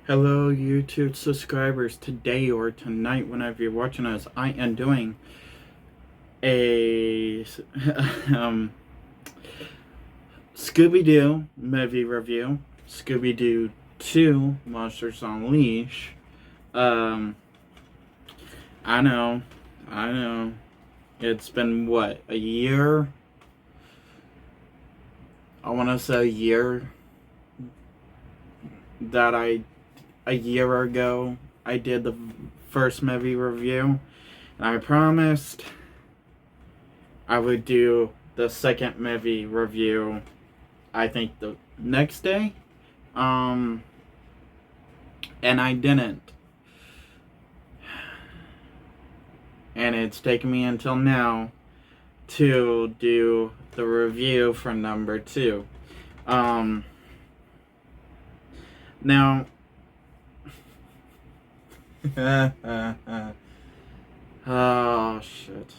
Hello, YouTube subscribers. Today or tonight, whenever you're watching us, I am doing a um, Scooby-Doo movie review. Scooby-Doo 2 Monsters Unleashed. Um, I know. It's been what, a year? I want to say a year that a year ago I did the first movie review. And I promised I would do the second movie review, I think the next day. And I didn't. And it's taken me until now to do the review for number 2. Now, oh shit.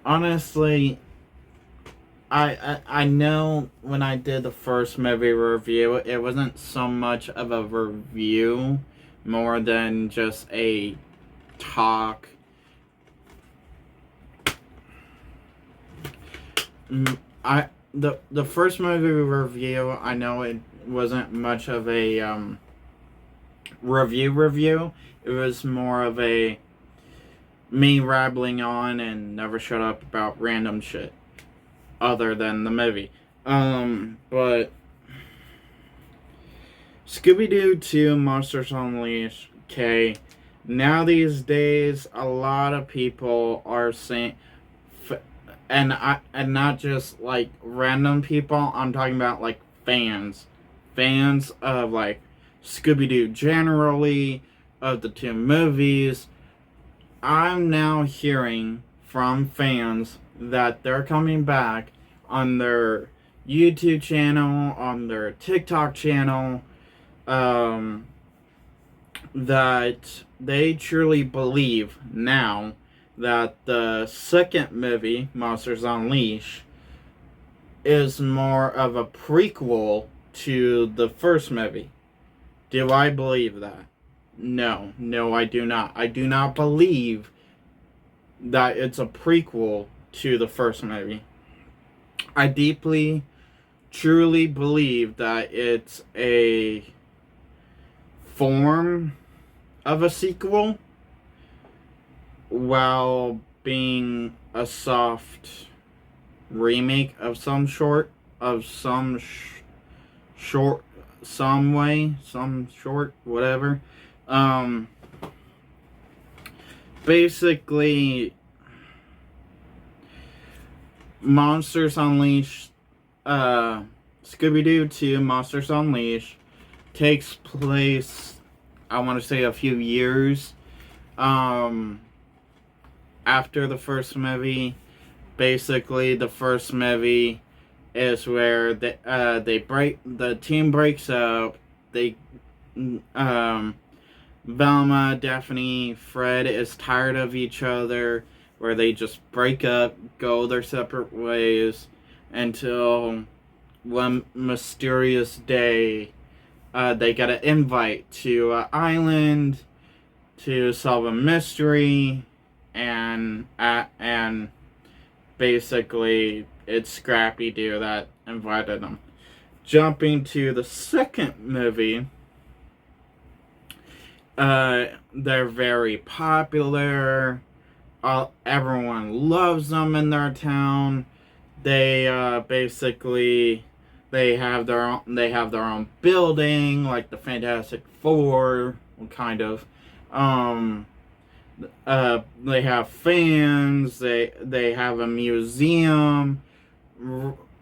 Honestly, I know when I did the first movie review, it wasn't so much of a review, more than just a talk. The first movie review, I know it wasn't much of a review. It was more of a me rambling on and never shut up about random shit other than the movie. But Scooby-Doo 2 Monsters Unleashed, okay, now these days a lot of people are saying, and not just like random people, I'm talking about like fans of like Scooby-Doo generally, of the 2 movies. I'm now hearing from fans that they're coming back on their YouTube channel, on their TikTok channel, that they truly believe now that the second movie, Monsters Unleashed, is more of a prequel to the first movie. Do I believe that? No, I do not. I do not believe that it's a prequel to the first movie. I deeply, truly believe that it's a form of a sequel while being a soft remake of some short, whatever. Basically, Monsters Unleashed, Scooby-Doo 2 Monsters Unleashed takes place, I want to say, a few years after the first movie. Basically, the first movie is where the team breaks up. Velma, Daphne, Fred is tired of each other, where they just break up, go their separate ways, until one mysterious day, they get an invite to an island to solve a mystery, and basically it's Scrappy-Doo that invited them. Jumping to the second movie, they're very popular. Everyone loves them in their town. They basically they have their own building, like the Fantastic Four, kind of. They have fans. They have a museum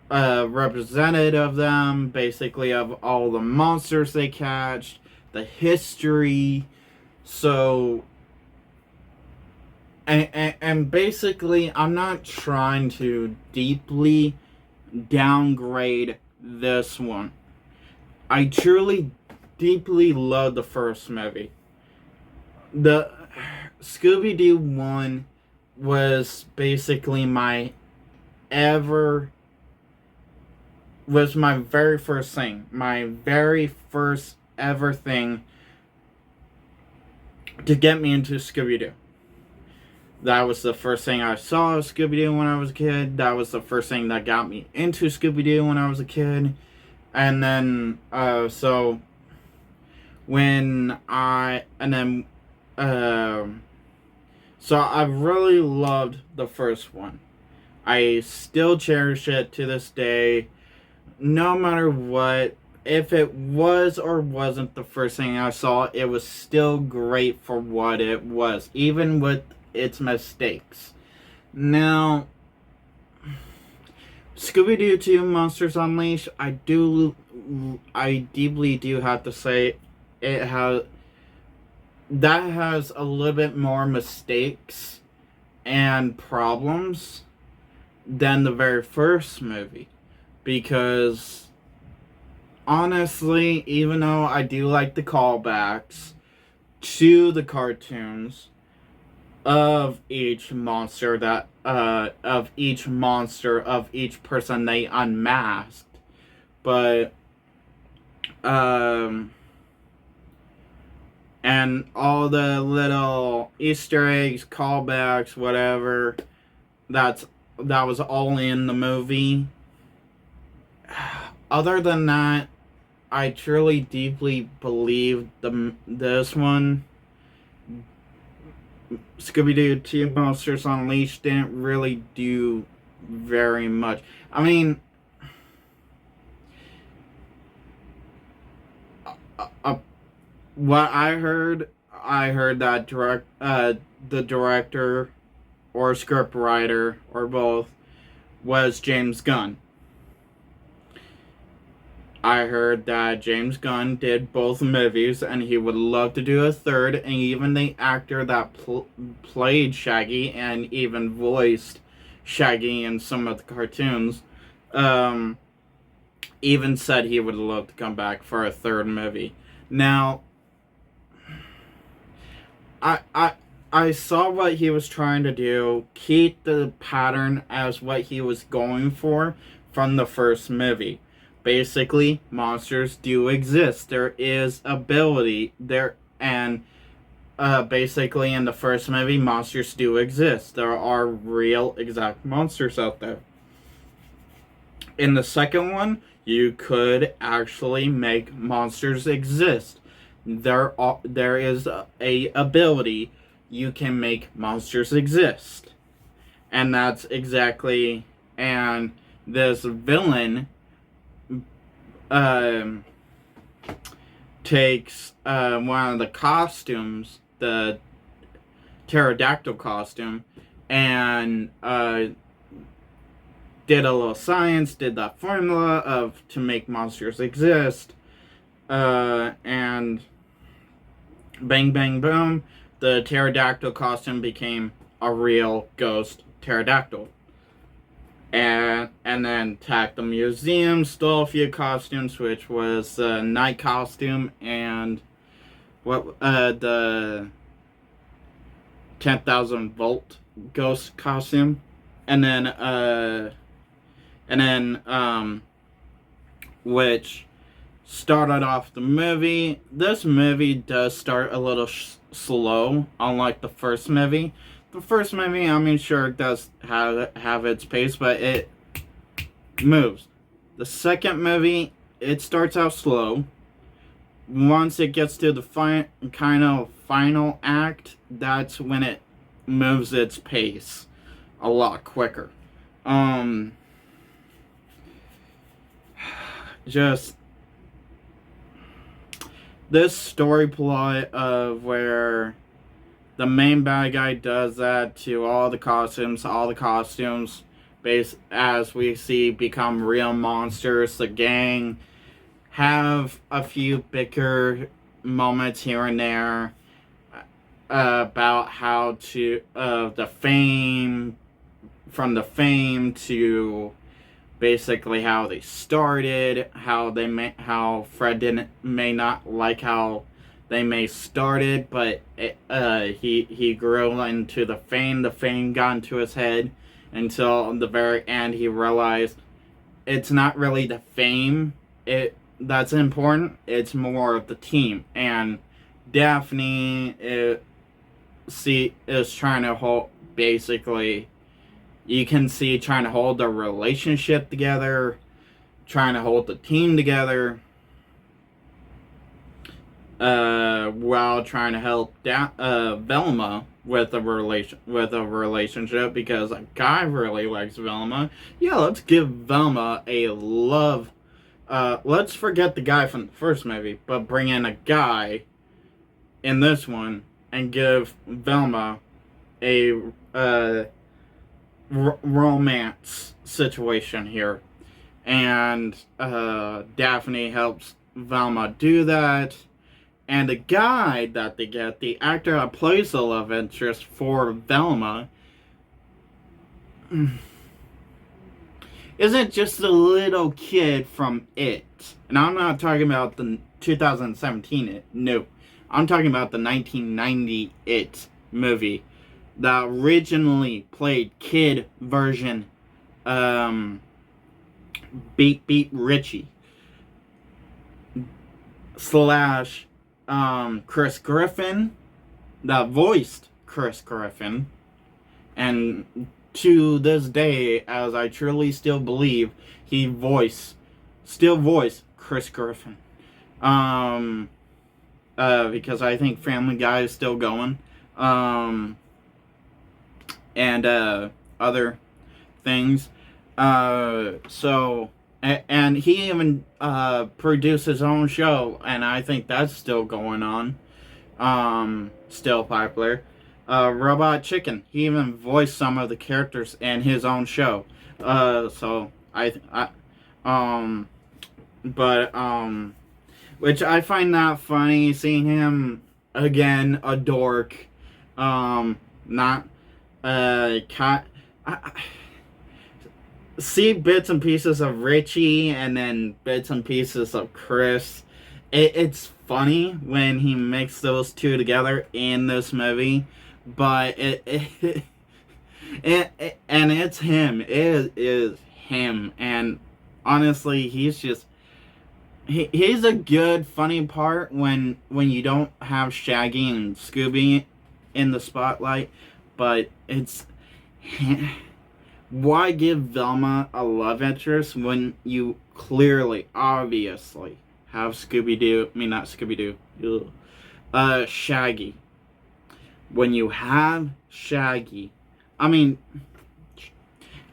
represented of them, basically, of all the monsters they catched, the history. So, and basically, I'm not trying to deeply downgrade this one. I truly, deeply love the first movie. The Scooby-Doo 1 was basically my ever was my very first thing. My very first ever thing to get me into Scooby-Doo. That was the first thing I saw of Scooby-Doo when I was a kid. That was the first thing that got me into Scooby-Doo when I was a kid. And then, so I really loved the first one. I still cherish it to this day. No matter what, if it was or wasn't the first thing I saw, it was still great for what it was, even with its mistakes. Now, Scooby-Doo 2 Monsters Unleashed, I deeply do have to say, that has a little bit more mistakes and problems than the very first movie. Because, honestly, even though I do like the callbacks to the cartoons of each monster of each person they unmasked, but and all the little Easter eggs, callbacks, whatever, that was all in the movie. Other than that, I truly deeply believe this one, Scooby-Doo 2 Monsters Unleashed, didn't really do very much. I mean, what I heard that the director or script writer or both was James Gunn. I heard that James Gunn did both movies and he would love to do a third, and even the actor that played Shaggy and even voiced Shaggy in some of the cartoons even said he would love to come back for a third movie. Now, I saw what he was trying to do, keep the pattern as what he was going for from the first movie. Basically, monsters do exist. There is ability there, and basically in the first movie, monsters do exist. There are real exact monsters out there. In the second one, you could actually make monsters exist. There is a ability you can make monsters exist, and that's exactly. And this villain takes one of the costumes, the pterodactyl costume, and did a little science, did that formula to make monsters exist, and bang bang boom, the pterodactyl costume became a real ghost pterodactyl. And then attacked the museum, stole a few costumes, which was the night costume and the 10,000 volt ghost costume, and then which started off the movie. This movie does start a little slow, unlike the first movie. The first movie, I mean, sure, it does have its pace, but it moves. The second movie, it starts out slow. Once it gets to the final act, that's when it moves its pace a lot quicker. Just this story plot of where the main bad guy does that to all the costumes, as we see, become real monsters. The gang have a few bicker moments here and there about how to the fame to basically how they started, how Fred may not like how they may started, but he grew into the fame. The fame got into his head until the very end he realized it's not really the fame that's important. It's more of the team. And Daphne is trying to hold, basically, you can see trying to hold the relationship together, trying to hold the team together, while trying to help Velma with a relationship, because a guy really likes Velma. Yeah, let's give Velma a love. Let's forget the guy from the first movie, but bring in a guy in this one and give Velma a romance situation here. And Daphne helps Velma do that. And the guy that they get, the actor that plays the love interest for Velma, isn't just a little kid from It. And I'm not talking about the 2017 It. No. I'm talking about the 1990 It movie that originally played kid version Beep Beep Richie slash Chris Griffin that voiced Chris Griffin, and to this day, as I truly still believe, he still voiced Chris Griffin, because I think Family Guy is still going, and other things, so. And he even produced his own show, and I think that's still going on. Still popular. Robot Chicken. He even voiced some of the characters in his own show. Which I find that funny, seeing him again, a dork. Not see bits and pieces of Richie and then bits and pieces of Chris. It's funny when he mixed those two together in this movie, but and it's him. It is him, and honestly, he's a good funny part when you don't have Shaggy and Scooby in the spotlight, but it's. Why give Velma a love interest when you clearly, obviously, have not Scooby-Doo, Shaggy. When you have Shaggy, I mean,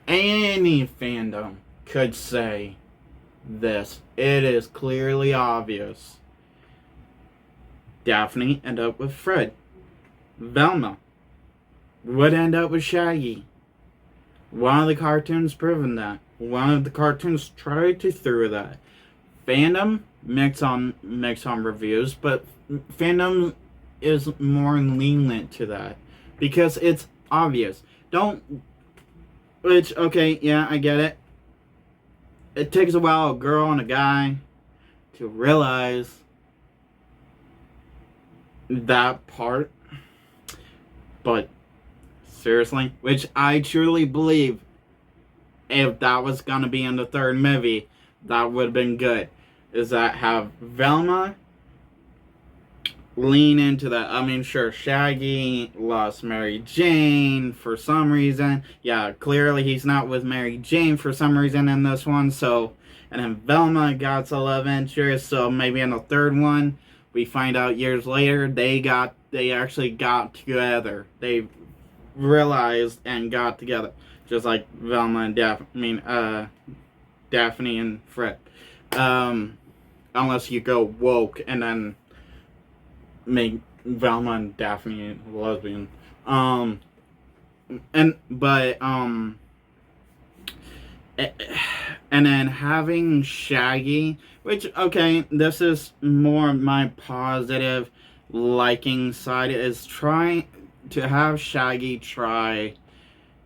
any fandom could say this. It is clearly obvious. Daphne end up with Fred. Velma would end up with Shaggy. One of the cartoons proven that. One of the cartoons tried to throw that. Fandom mix on reviews, but fandom is more lenient to that because it's obvious. Okay, yeah, I get it. It takes a while, a girl and a guy, to realize that part, but seriously, which I truly believe, if that was gonna be in the third movie, that would have been good. Is that have Velma lean into that? I mean, sure, Shaggy lost Mary Jane for some reason. Yeah, clearly he's not with Mary Jane for some reason in this one. So, and then Velma got a love interest. So maybe in the third one, we find out years later they actually got together. They realized and got together, just like Velma and Daphne and Fred. Unless you go woke and then make Velma and Daphne lesbian. And then having Shaggy, which, okay, this is more my positive liking side, is trying to have Shaggy try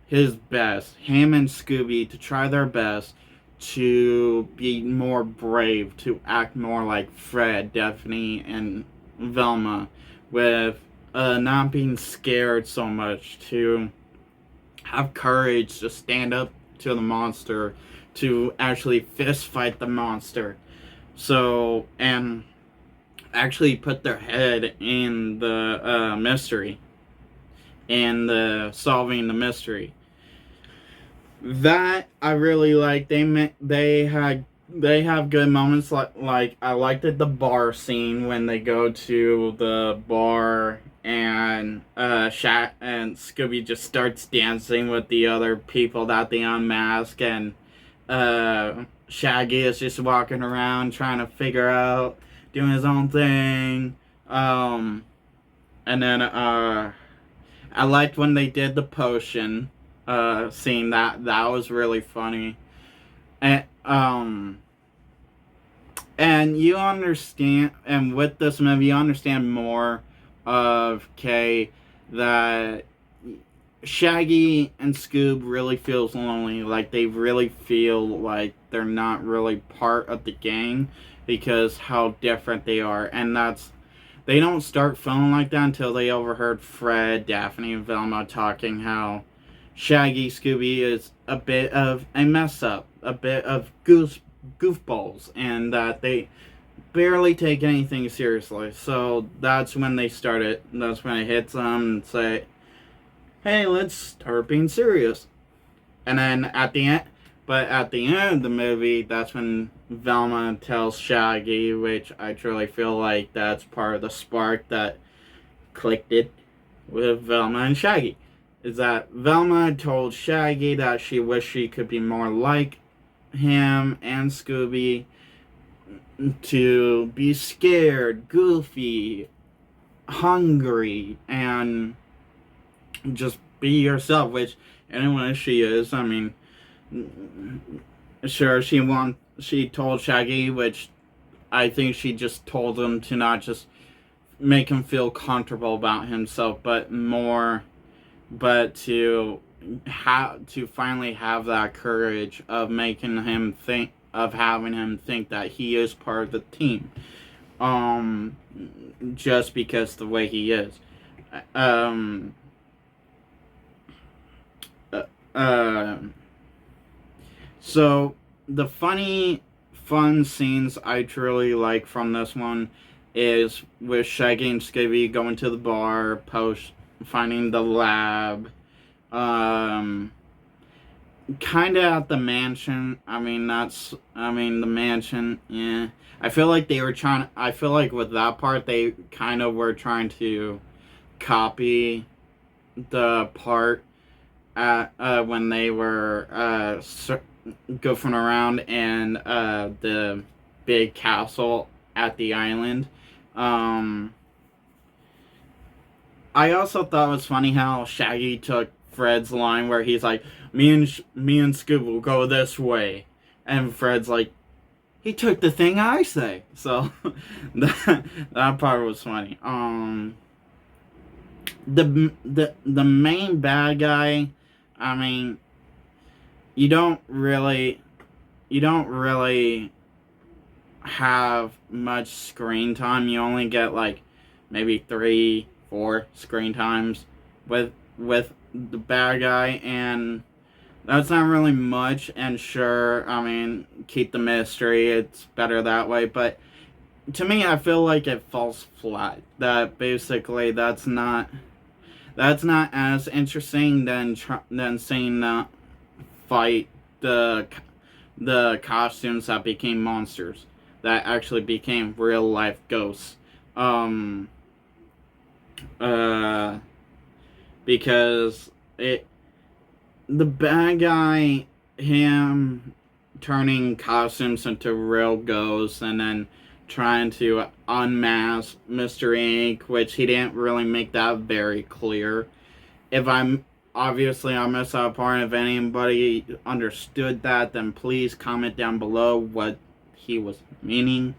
his best, him and Scooby, to try their best to be more brave, to act more like Fred, Daphne, and Velma, with not being scared so much, to have courage to stand up to the monster to actually fist fight the monster. So, and actually put their head in the mystery, and the solving the mystery. That I really like. They have good moments, like I liked the bar scene when they go to the bar and and Scooby just starts dancing with the other people that they unmask, and Shaggy is just walking around trying to figure out, doing his own thing. And then I liked when they did the potion scene. That was really funny. And you understand, and with this movie you understand more of that Shaggy and Scoob really feels lonely, like they really feel like they're not really part of the gang because how different they are. And they don't start feeling like that until they overheard Fred, Daphne, and Velma talking how Shaggy Scooby is a bit of a mess up, a bit of goofballs, and that they barely take anything seriously. So that's when they started. That's when it hits them and say, "Hey, let's start being serious." And then at the end of the movie, that's when Velma tells Shaggy, which I truly feel like that's part of the spark that clicked it with Velma and Shaggy. Is that Velma told Shaggy that she wished she could be more like him and Scooby, to be scared, goofy, hungry, and just be yourself, which anyone she is. I mean, sure, she told Shaggy, which I think she just told him to not just make him feel comfortable about himself, but to finally have that courage of making him think, of having him think that he is part of the team, just because the way he is. So the fun scenes I truly like from this one is with Shaggy and Scooby going to the bar, finding the lab, kind of at the mansion. I mean, the mansion, yeah. I feel like with that part, they kind of were trying to copy the part when they were goofing around in the big castle at the island. I also thought it was funny how Shaggy took Fred's line where he's like, me and Scoob will go this way. And Fred's like, he took the thing I say. So, that part was funny. The main bad guy, I mean, you don't really have much screen time. You only get like maybe 3-4 screen times with the bad guy, and that's not really much. And sure, I mean, keep the mystery, it's better that way, but to me I feel like it falls flat. That basically that's not as interesting than seeing the fight the costumes that became monsters, that actually became real life ghosts. Because the bad guy, him turning costumes into real ghosts and then trying to unmask Mr. Ink, which he didn't really make that very clear. Obviously I missed that part. If anybody understood that, then please comment down below what he was meaning,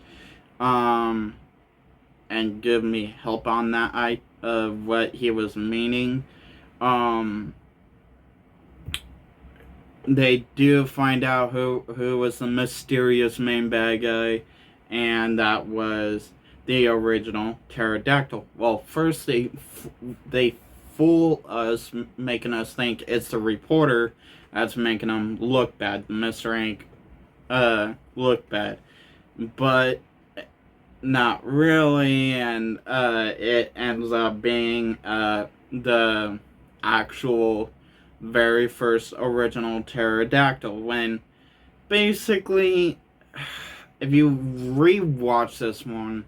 and give me help on that of what he was meaning. They do find out who was the mysterious main bad guy, and that was the original pterodactyl. Well, first they fool us, making us think it's the reporter that's making him look bad. Mr. Ink look bad. But not really, and it ends up being the actual very first original pterodactyl, when basically, if you rewatch this one,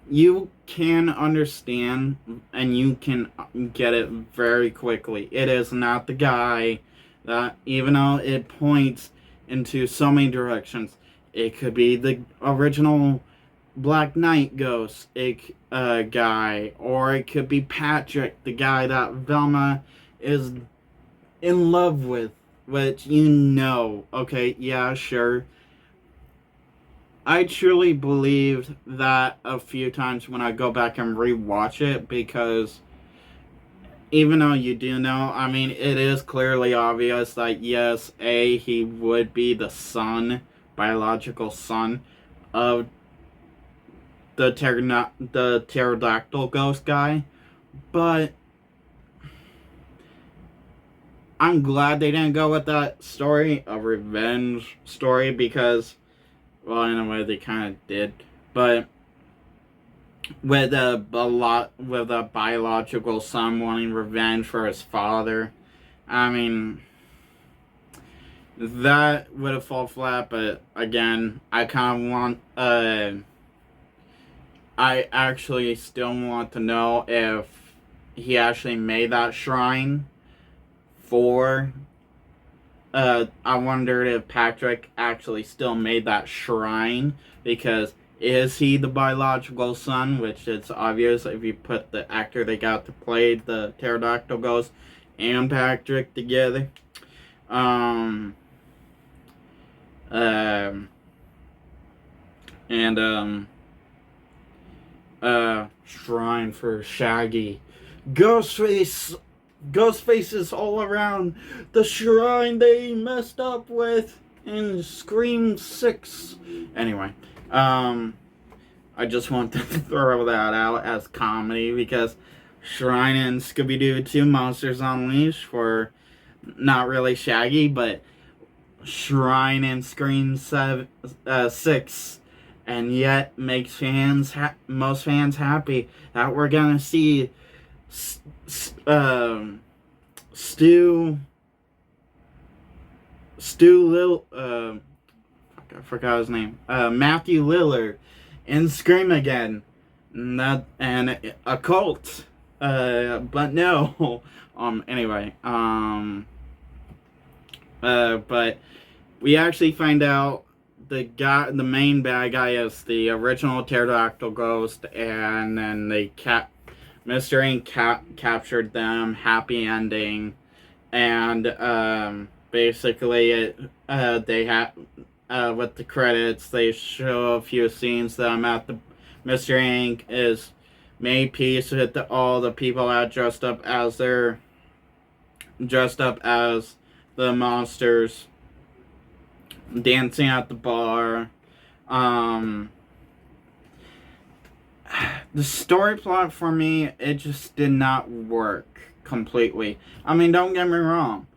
you can understand and you can get it very quickly. It is not the guy that, even though it points into so many directions, it could be the original Black Knight ghost guy, or it could be Patrick, the guy that Velma is in love with, which okay, yeah, sure. I truly believed that a few times when I go back and rewatch it, because even though you do know, I mean, it is clearly obvious that yes, he would be the son, biological son of the pterodactyl ghost guy, but I'm glad they didn't go with that story, a revenge story, because, well, in a way they kind of did, but with a biological son wanting revenge for his father, I mean, that would have fallen flat. But again, I kind of want, I actually still want to know if he actually made that shrine for, I wondered if Patrick actually still made that shrine, because is he the biological son, which it's obvious if you put the actor they got to play the pterodactyl ghost and Patrick together. And shrine for Shaggy. Ghostfaces all around the shrine they messed up with in Scream 6. Anyway, I just want to throw that out as comedy, because Shrine and Scooby-Doo 2 Monsters Unleashed for not really Shaggy, but Shrine and Scream 6, and yet makes most fans happy that we're gonna see Stu I forgot his name. Matthew Lillard in Scream again. And a cult. But no. Anyway. But we actually find out the main bad guy is the original pterodactyl ghost, and then Mr. Ink captured them. Happy ending. And basically they have with the credits they show a few scenes that I'm at the Mr. Ink is made peace with all the people that dressed up as the monsters, dancing at the bar. The story plot for me, it just did not work completely. I mean, don't get me wrong.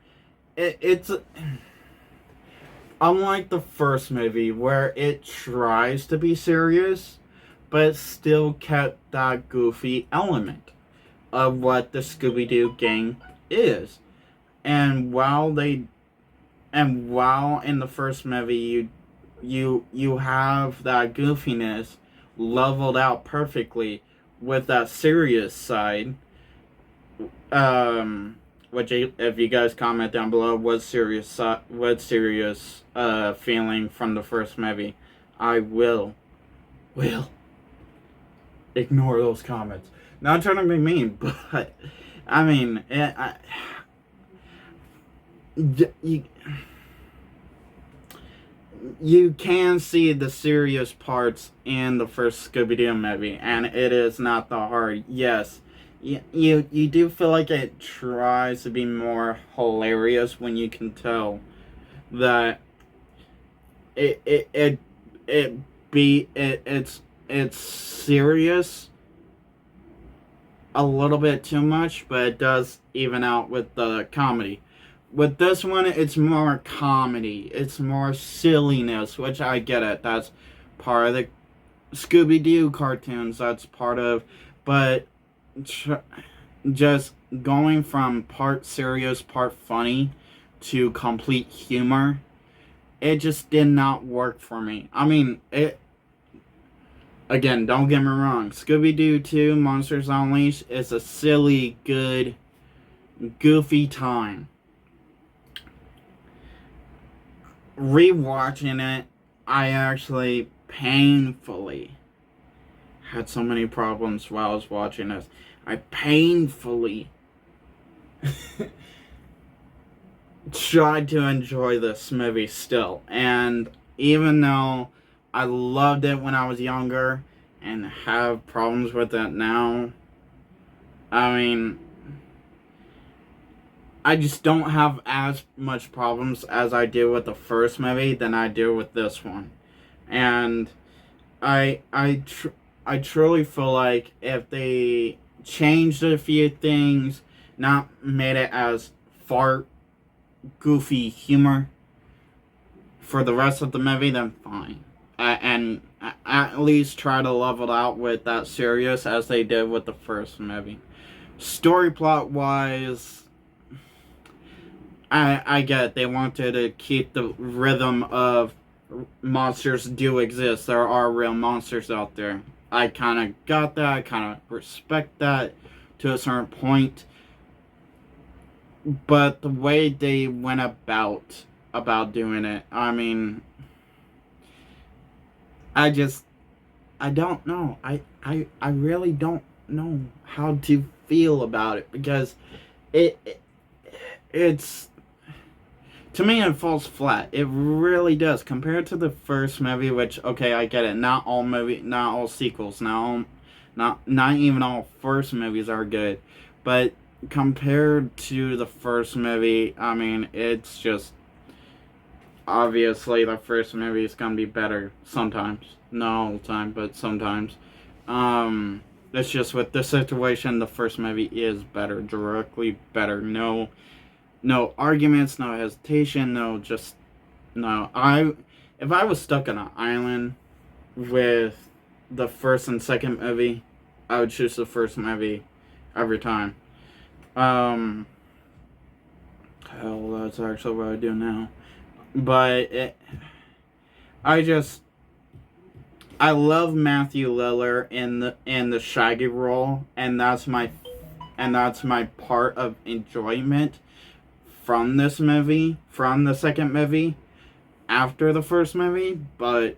It's unlike the first movie, where it tries to be serious, but it still kept that goofy element of what the Scooby-Doo gang is. And while in the first movie you have that goofiness leveled out perfectly with that serious side, which, if you guys comment down below what serious feeling from the first movie, I will ignore those comments. Not trying to be mean, but I mean, you can see the serious parts in the first Scooby-Doo movie, and it is not that hard. Yes, you do feel like it tries to be more hilarious when you can tell that it's serious a little bit too much, but it does even out with the comedy. With this one, it's more comedy. It's more silliness, which I get it. That's part of the Scooby-Doo cartoons. That's part of, but just going from part serious, part funny to complete humor, it just did not work for me. I mean, it. Again, don't get me wrong. Scooby-Doo 2 Monsters Unleashed is a silly, good, goofy time. Rewatching it, I actually painfully had so many problems while I was watching this. I painfully tried to enjoy this movie still. And even though I loved it when I was younger and have problems with it now, I mean, I just don't have as much problems as I do with the first movie than I do with this one. And I truly feel like if they changed a few things, not made it as fart goofy humor for the rest of the movie, then fine. And at least try to level out with that serious as they did with the first movie. Story plot wise, I get it. They wanted to keep the rhythm of monsters do exist. There are real monsters out there. I kind of got that. I kind of respect that to a certain point. But the way they went about doing it, I mean, I don't know. I really don't know how to feel about it because it it's to me it falls flat. It really does compared to the first movie, which okay, I get it. Not all sequels, not even all first movies are good, but compared to the first movie, I mean, it's just obviously the first movie is gonna be better sometimes, not all the time, but sometimes. It's just with this situation, the first movie is better, directly better. No arguments, no hesitation, no. If I was stuck on an island with the first and second movie, I would choose the first movie every time. Hell, that's actually what I do now. But I love Matthew Lillard in the Shaggy role, and that's my part of enjoyment from this movie, from the second movie, after the first movie, but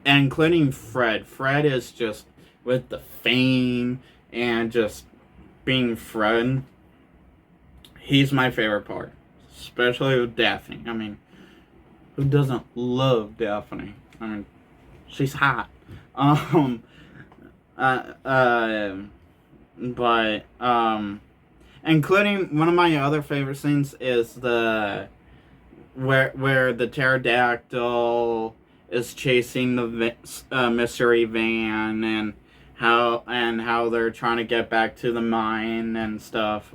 including Fred. Fred is just with the fame and just being Fred. He's my favorite part, especially with Daphne. I mean, who doesn't love Daphne? I mean, she's hot. But including one of my other favorite scenes is the where the pterodactyl is chasing the mystery van and how they're trying to get back to the mine and stuff.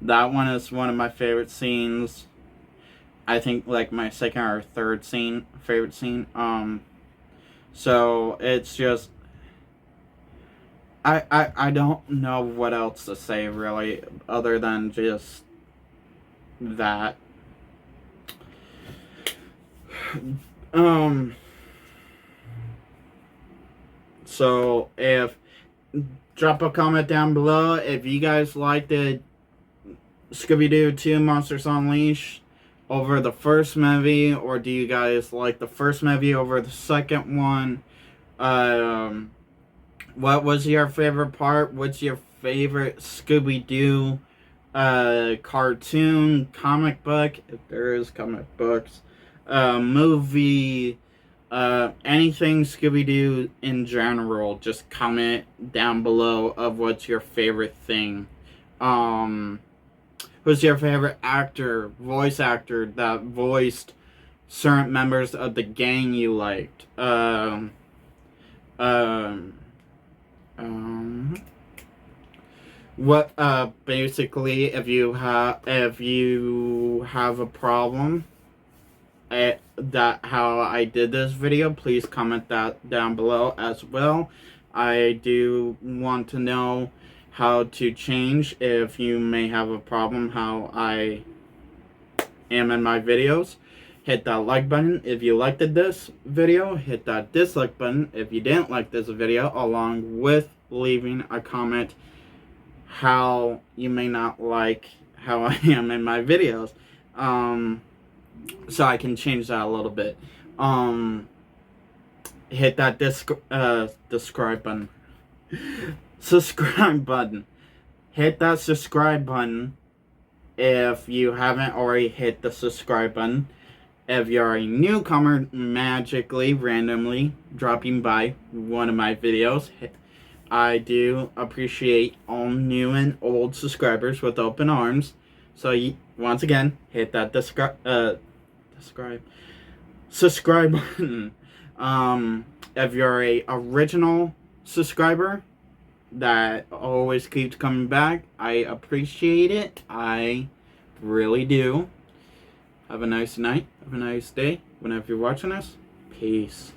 That one is one of my favorite scenes. I think like my second or third favorite scene. So it's just I don't know what else to say really other than just that. So if drop a comment down below if you guys like the Scooby-Doo 2 Monsters Unleashed over the first movie, or do you guys like the first movie over the second one? What was your favorite part? What's your favorite Scooby-Doo cartoon, comic book, if there is comic books, movie, anything Scooby-Doo in general? Just comment down below of what's your favorite thing. Who's your favorite voice actor that voiced certain members of the gang you liked? What basically, if you have a problem that how I did this video, please comment that down below as well. I do want to know how to change if you may have a problem how I am in my videos. Hit that like button if you liked this video. Hit that dislike button if you didn't like this video, along with leaving a comment how you may not like how I am in my videos. So I can change that a little bit. Hit that subscribe button. Subscribe button. Hit that subscribe button if you haven't already hit the subscribe button. If you're a newcomer magically, randomly dropping by one of my videos, I do appreciate all new and old subscribers with open arms. So once again, hit that subscribe button. If you're a original subscriber that always keeps coming back, I appreciate it. I really do. Have a nice night. Have a nice day. Whenever you're watching this, peace.